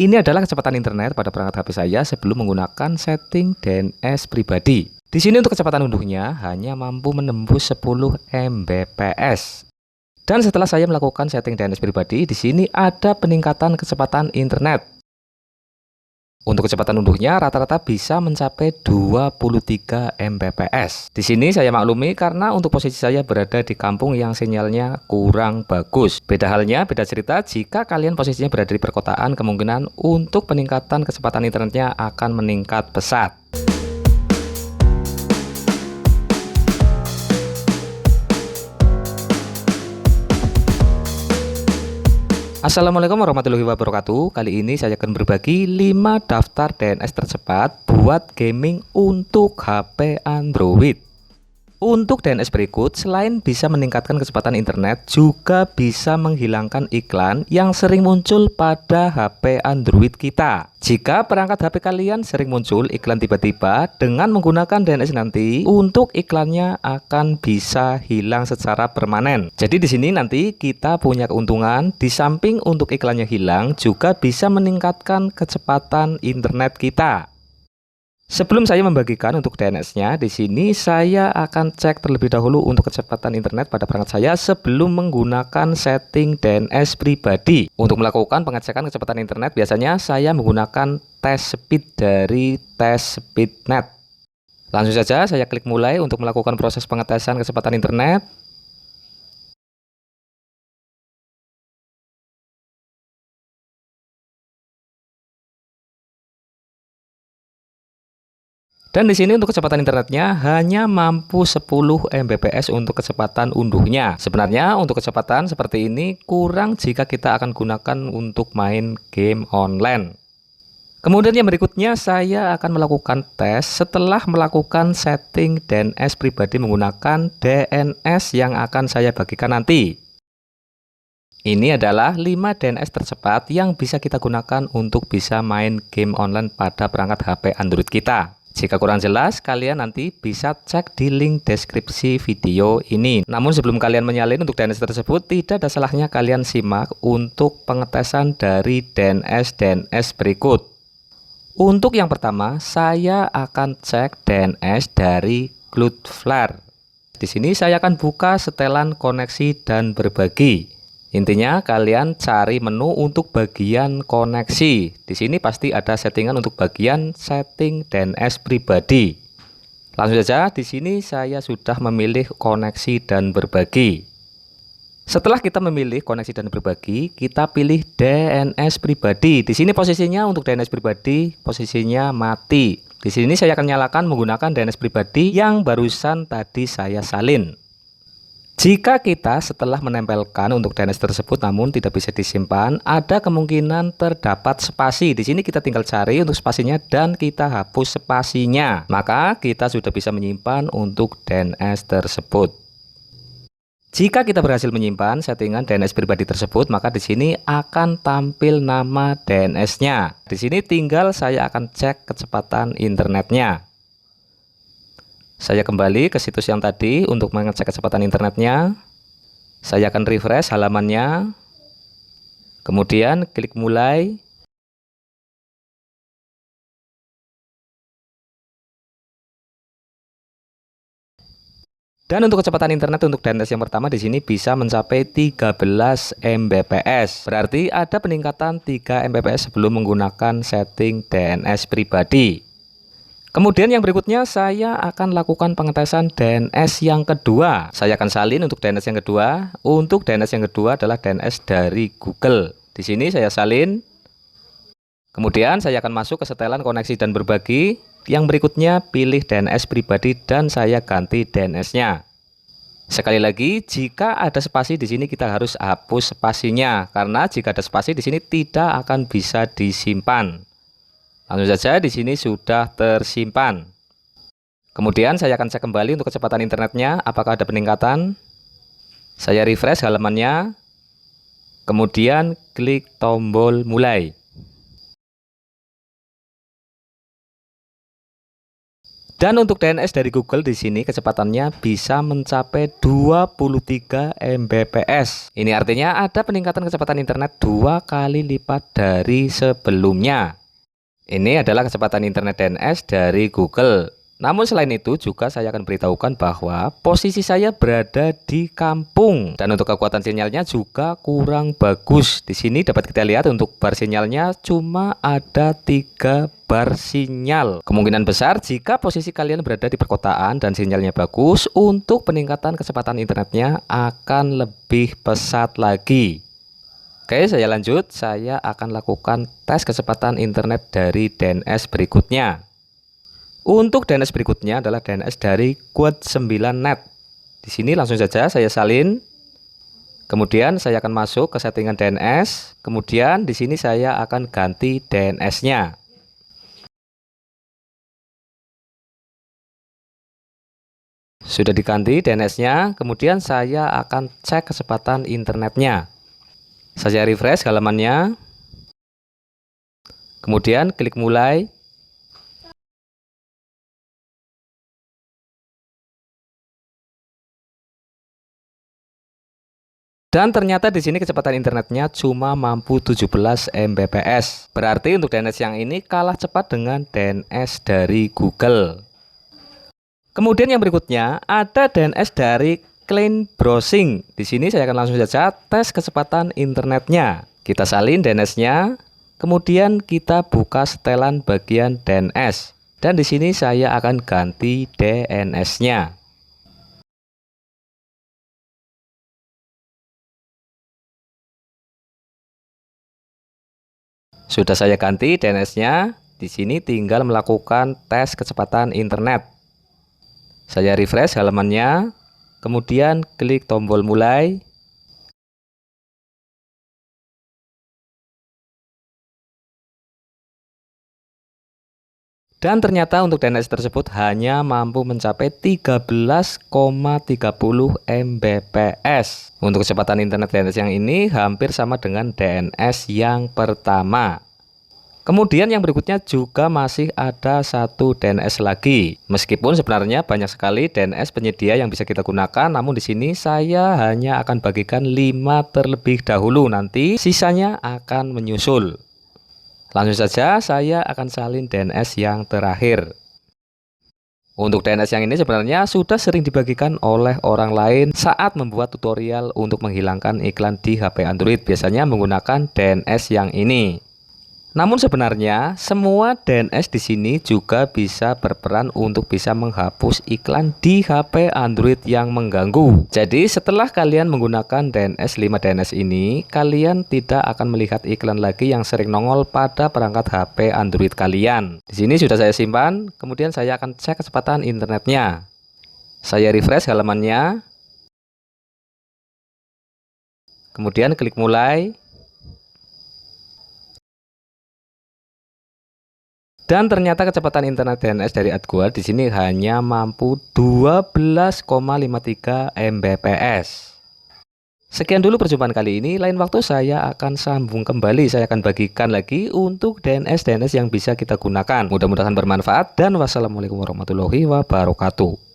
Ini adalah kecepatan internet pada perangkat HP saya sebelum menggunakan setting DNS pribadi. Di sini untuk kecepatan unduhnya hanya mampu menembus 10 Mbps. Dan setelah saya melakukan setting DNS pribadi, di sini ada peningkatan kecepatan internet. Untuk kecepatan unduhnya rata-rata bisa mencapai 23 Mbps. Di sini saya maklumi karena untuk posisi saya berada di kampung yang sinyalnya kurang bagus. Beda halnya, beda cerita jika kalian posisinya berada di perkotaan, kemungkinan untuk peningkatan kecepatan internetnya akan meningkat pesat. Assalamualaikum warahmatullahi wabarakatuh. Kali ini saya akan berbagi 5 daftar DNS tercepat buat gaming untuk HP Android. Untuk DNS berikut, selain bisa meningkatkan kecepatan internet, juga bisa menghilangkan iklan yang sering muncul pada HP Android kita. Jika perangkat HP kalian sering muncul iklan tiba-tiba, dengan menggunakan DNS nanti, untuk iklannya akan bisa hilang secara permanen. Jadi di sini nanti kita punya keuntungan, di samping untuk iklannya hilang, juga bisa meningkatkan kecepatan internet kita. Sebelum saya membagikan untuk DNS-nya, di sini saya akan cek terlebih dahulu untuk kecepatan internet pada perangkat saya sebelum menggunakan setting DNS pribadi. Untuk melakukan pengecekan kecepatan internet, biasanya saya menggunakan test speed dari TestSpeedNet. Langsung saja saya klik mulai untuk melakukan proses pengetesan kecepatan internet. Dan di sini untuk kecepatan internetnya hanya mampu 10 Mbps untuk kecepatan unduhnya. Sebenarnya untuk kecepatan seperti ini kurang jika kita akan gunakan untuk main game online. Kemudian yang berikutnya saya akan melakukan tes setelah melakukan setting DNS pribadi menggunakan DNS yang akan saya bagikan nanti. Ini adalah 5 DNS tercepat yang bisa kita gunakan untuk bisa main game online pada perangkat HP Android kita. Jika kurang jelas, kalian nanti bisa cek di link deskripsi video ini. Namun sebelum kalian menyalin untuk DNS tersebut, tidak ada salahnya kalian simak untuk pengetesan dari DNS berikut. Untuk yang pertama, saya akan cek DNS dari Cloudflare. Di sini saya akan buka setelan koneksi dan berbagi. Intinya kalian cari menu untuk bagian koneksi. Di sini pasti ada settingan untuk bagian setting DNS pribadi. Langsung saja di sini saya sudah memilih koneksi dan berbagi. Setelah kita memilih koneksi dan berbagi, kita pilih DNS pribadi. Di sini posisinya untuk DNS pribadi posisinya mati. Di sini saya akan nyalakan menggunakan DNS pribadi yang barusan tadi saya salin. Jika kita setelah menempelkan untuk DNS tersebut namun tidak bisa disimpan, ada kemungkinan terdapat spasi. Di sini kita tinggal cari untuk spasinya dan kita hapus spasinya. Maka kita sudah bisa menyimpan untuk DNS tersebut. Jika kita berhasil menyimpan settingan DNS pribadi tersebut, maka di sini akan tampil nama DNS-nya. Di sini tinggal saya akan cek kecepatan internetnya. Saya kembali ke situs yang tadi untuk mengecek kecepatan internetnya. Saya akan refresh halamannya. Kemudian klik mulai. Dan untuk kecepatan internet untuk DNS yang pertama di sini bisa mencapai 13 Mbps. Berarti ada peningkatan 3 Mbps sebelum menggunakan setting DNS pribadi. Kemudian yang berikutnya saya akan lakukan pengetesan DNS yang kedua. Saya akan salin untuk DNS yang kedua. Untuk DNS yang kedua adalah DNS dari Google. Di sini saya salin. Kemudian saya akan masuk ke setelan koneksi dan berbagi. Yang berikutnya pilih DNS pribadi dan saya ganti DNS-nya. Sekali lagi, jika ada spasi di sini kita harus hapus spasinya karena jika ada spasi di sini tidak akan bisa disimpan. Langsung saja di sini sudah tersimpan. Kemudian saya akan cek kembali untuk kecepatan internetnya apakah ada peningkatan. Saya refresh halamannya. Kemudian klik tombol mulai. Dan untuk DNS dari Google di sini kecepatannya bisa mencapai 23 Mbps. Ini artinya ada peningkatan kecepatan internet 2 kali lipat dari sebelumnya. Ini adalah kecepatan internet DNS dari Google. Namun selain itu juga saya akan beritahukan bahwa posisi saya berada di kampung dan untuk kekuatan sinyalnya juga kurang bagus. Di sini dapat kita lihat untuk bar sinyalnya cuma ada 3 bar sinyal. Kemungkinan besar jika posisi kalian berada di perkotaan dan sinyalnya bagus, untuk peningkatan kecepatan internetnya akan lebih pesat lagi. Oke, saya lanjut. Saya akan lakukan tes kecepatan internet dari DNS berikutnya. Untuk DNS berikutnya adalah DNS dari Quad9net. Di sini langsung saja saya salin. Kemudian saya akan masuk ke settingan DNS. Kemudian di sini saya akan ganti DNS-nya. Sudah diganti DNS-nya, kemudian saya akan cek kecepatan internetnya. Saya refresh halamannya. Kemudian klik mulai. Dan ternyata di sini kecepatan internetnya cuma mampu 17 Mbps. Berarti untuk DNS yang ini kalah cepat dengan DNS dari Google. Kemudian yang berikutnya ada DNS dari Clean Browsing. Di sini saya akan langsung saja tes kecepatan internetnya. Kita salin DNS-nya, kemudian kita buka setelan bagian DNS. Dan di sini saya akan ganti DNS-nya. Sudah saya ganti DNS-nya. Di sini tinggal melakukan tes kecepatan internet. Saya refresh halamannya, kemudian klik tombol mulai. Dan ternyata untuk DNS tersebut hanya mampu mencapai 13,30 Mbps. Untuk kecepatan internet DNS yang ini hampir sama dengan DNS yang pertama. Kemudian yang berikutnya juga masih ada satu DNS lagi. Meskipun sebenarnya banyak sekali DNS penyedia yang bisa kita gunakan, namun di sini saya hanya akan bagikan 5 terlebih dahulu, nanti sisanya akan menyusul. Langsung saja saya akan salin DNS yang terakhir. Untuk DNS yang ini sebenarnya sudah sering dibagikan oleh orang lain saat membuat tutorial untuk menghilangkan iklan di HP Android, biasanya menggunakan DNS yang ini. Namun sebenarnya semua DNS di sini juga bisa berperan untuk bisa menghapus iklan di HP Android yang mengganggu. Jadi setelah kalian menggunakan DNS 5 DNS ini, kalian tidak akan melihat iklan lagi yang sering nongol pada perangkat HP Android kalian. Di sini sudah saya simpan, kemudian saya akan cek kecepatan internetnya. Saya refresh halamannya. Kemudian klik mulai. Dan ternyata kecepatan internet DNS dari AdGua di sini hanya mampu 12,53 Mbps. Sekian dulu perjumpaan kali ini. Lain waktu saya akan sambung kembali. Saya akan bagikan lagi untuk DNS yang bisa kita gunakan. Mudah-mudahan bermanfaat dan wassalamualaikum warahmatullahi wabarakatuh.